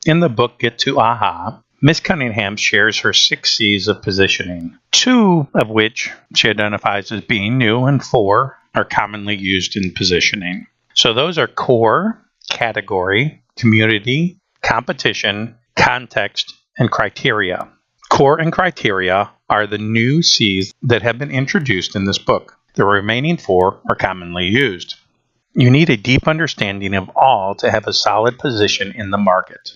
In the book Get to Aha, Ms. Cunningham shares her 6 C's of positioning, 2 of which she identifies as being new and 4 are commonly used in positioning. So those are core, category, community, competition, context, and criteria. Core and criteria are the new C's that have been introduced in this book. The remaining 4 are commonly used. You need a deep understanding of all to have a solid position in the market.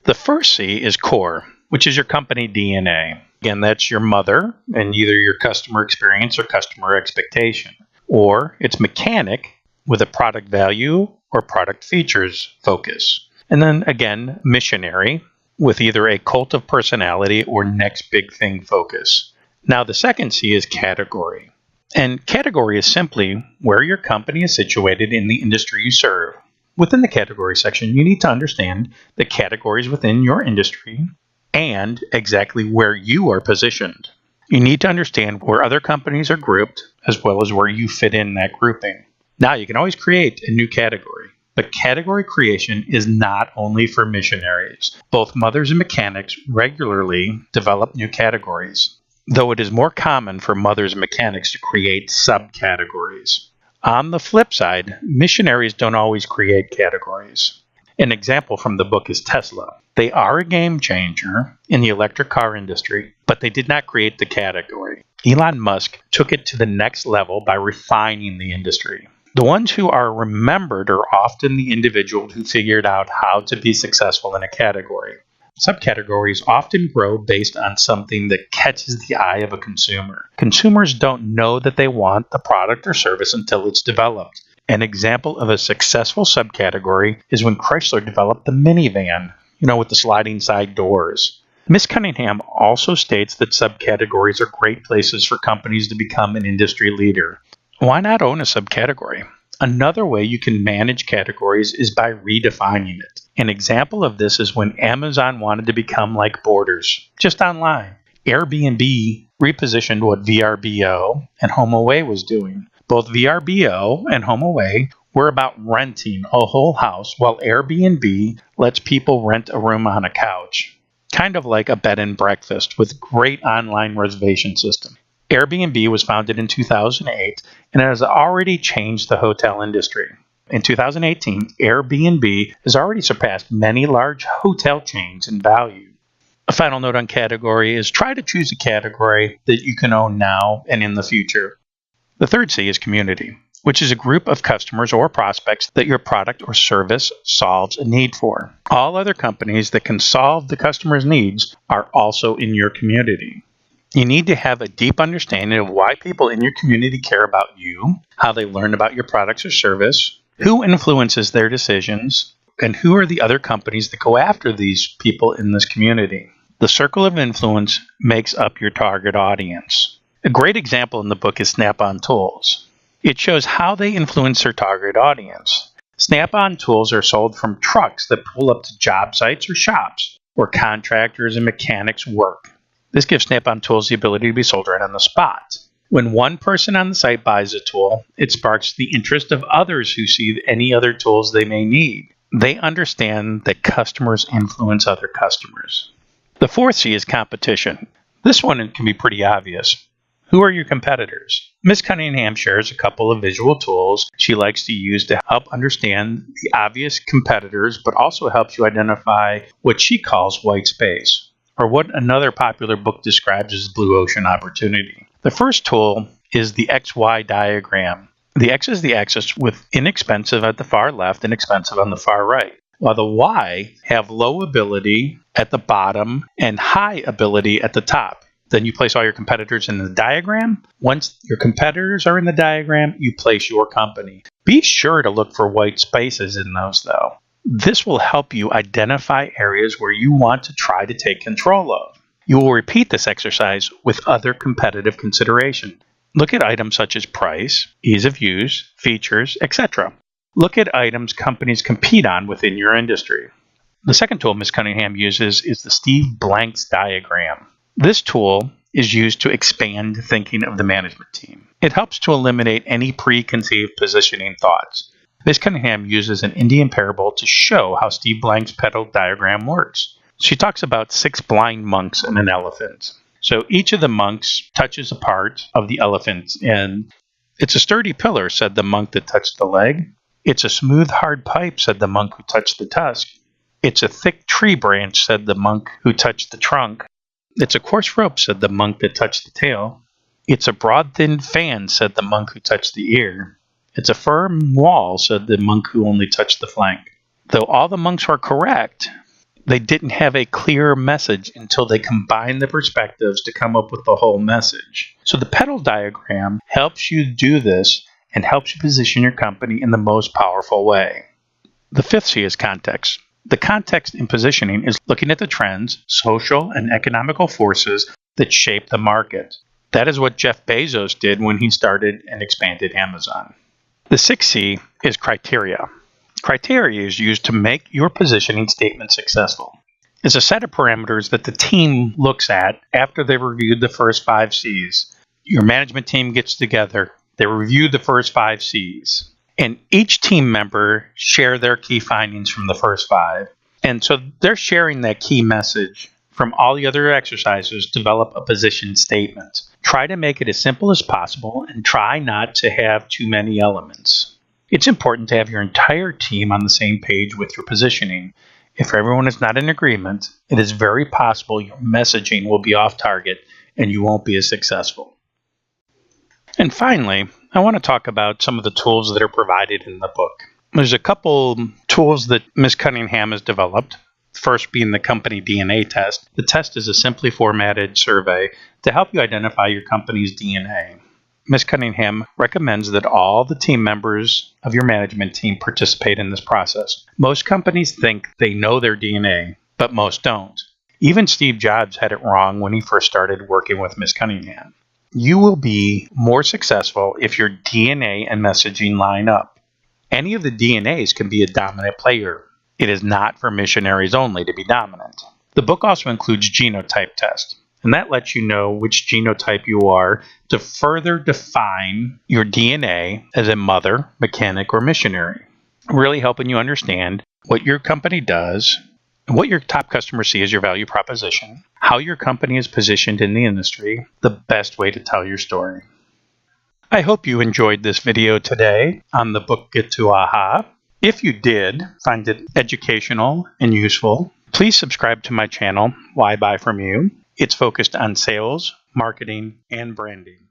The first C is core, which is your company DNA. Again, that's your mother and either your customer experience or customer expectation. Or it's mechanic with a product value or product features focus. And then again, missionary with either a cult of personality or next big thing focus. Now the second C is category. And category is simply where your company is situated in the industry you serve. Within the category section, you need to understand the categories within your industry and exactly where you are positioned. You need to understand where other companies are grouped as well as where you fit in that grouping. Now, you can always create a new category, but category creation is not only for missionaries. Both mothers and mechanics regularly develop new categories, though it is more common for mothers and mechanics to create subcategories. On the flip side, missionaries don't always create categories. An example from the book is Tesla. They are a game changer in the electric car industry, but they did not create the category. Elon Musk took it to the next level by refining the industry. The ones who are remembered are often the individuals who figured out how to be successful in a category. Subcategories often grow based on something that catches the eye of a consumer. Consumers don't know that they want the product or service until it's developed. An example of a successful subcategory is when Chrysler developed the minivan, with the sliding side doors. Ms. Cunningham also states that subcategories are great places for companies to become an industry leader. Why not own a subcategory? Another way you can manage categories is by redefining it. An example of this is when Amazon wanted to become like Borders, just online. Airbnb repositioned what VRBO and HomeAway was doing. Both VRBO and HomeAway were about renting a whole house, while Airbnb lets people rent a room on a couch. Kind of like a bed and breakfast with great online reservation system. Airbnb was founded in 2008 and has already changed the hotel industry. In 2018, Airbnb has already surpassed many large hotel chains in value. A final note on category is try to choose a category that you can own now and in the future. The third C is community, which is a group of customers or prospects that your product or service solves a need for. All other companies that can solve the customer's needs are also in your community. You need to have a deep understanding of why people in your community care about you, how they learn about your products or service, who influences their decisions, and who are the other companies that go after these people in this community. The circle of influence makes up your target audience. A great example in the book is Snap-on Tools. It shows how they influence their target audience. Snap-on tools are sold from trucks that pull up to job sites or shops where contractors and mechanics work. This gives Snap-on Tools the ability to be sold right on the spot. When one person on the site buys a tool, it sparks the interest of others who see any other tools they may need. They understand that customers influence other customers. The fourth C is competition. This one can be pretty obvious. Who are your competitors? Ms. Cunningham shares a couple of visual tools she likes to use to help understand the obvious competitors, but also helps you identify what she calls white space, or what another popular book describes as blue ocean opportunity. The first tool is the XY diagram. The X is the axis with inexpensive at the far left and expensive on the far right, while the Y have low ability at the bottom and high ability at the top. Then you place all your competitors in the diagram. Once your competitors are in the diagram, you place your company. Be sure to look for white spaces in those, though. This will help you identify areas where you want to try to take control of. You will repeat this exercise with other competitive consideration. Look at items such as price, ease of use, features, etc. Look at items companies compete on within your industry. The second tool Ms. Cunningham uses is the Steve Blanks diagram. This tool is used to expand thinking of the management team. It helps to eliminate any preconceived positioning thoughts. Miss Cunningham uses an Indian parable to show how Steve Blank's petal diagram works. She talks about 6 blind monks and an elephant. So each of the monks touches a part of the elephant, and it's a sturdy pillar, said the monk that touched the leg. It's a smooth, hard pipe, said the monk who touched the tusk. It's a thick tree branch, said the monk who touched the trunk. It's a coarse rope, said the monk that touched the tail. It's a broad, thin fan, said the monk who touched the ear. It's a firm wall, said the monk who only touched the flank. Though all the monks were correct, they didn't have a clear message until they combined the perspectives to come up with the whole message. So the petal diagram helps you do this and helps you position your company in the most powerful way. The 5th C is context. The context in positioning is looking at the trends, social and economical forces that shape the market. That is what Jeff Bezos did when he started and expanded Amazon. The 6th C is criteria. Criteria is used to make your positioning statement successful. It's a set of parameters that the team looks at after they've reviewed the first 5 C's. Your management team gets together, they review the first 5 C's, and each team member share their key findings from the first 5. And so they're sharing that key message from all the other exercises, develop a position statement. Try to make it as simple as possible and try not to have too many elements. It's important to have your entire team on the same page with your positioning. If everyone is not in agreement, it is very possible your messaging will be off target and you won't be as successful. And finally, I want to talk about some of the tools that are provided in the book. There's a couple tools that Ms. Cunningham has developed. First being the company DNA test. The test is a simply formatted survey to help you identify your company's DNA. Ms. Cunningham recommends that all the team members of your management team participate in this process. Most companies think they know their DNA, but most don't. Even Steve Jobs had it wrong when he first started working with Ms. Cunningham. You will be more successful if your DNA and messaging line up. Any of the DNAs can be a dominant player. It is not for missionaries only to be dominant. The book also includes genotype test, and that lets you know which genotype you are to further define your DNA as a mother, mechanic, or missionary, really helping you understand what your company does, what your top customers see as your value proposition, how your company is positioned in the industry, the best way to tell your story. I hope you enjoyed this video today on the book Get to Aha. If you did find it educational and useful, please subscribe to my channel, Why Buy From You. It's focused on sales, marketing, and branding.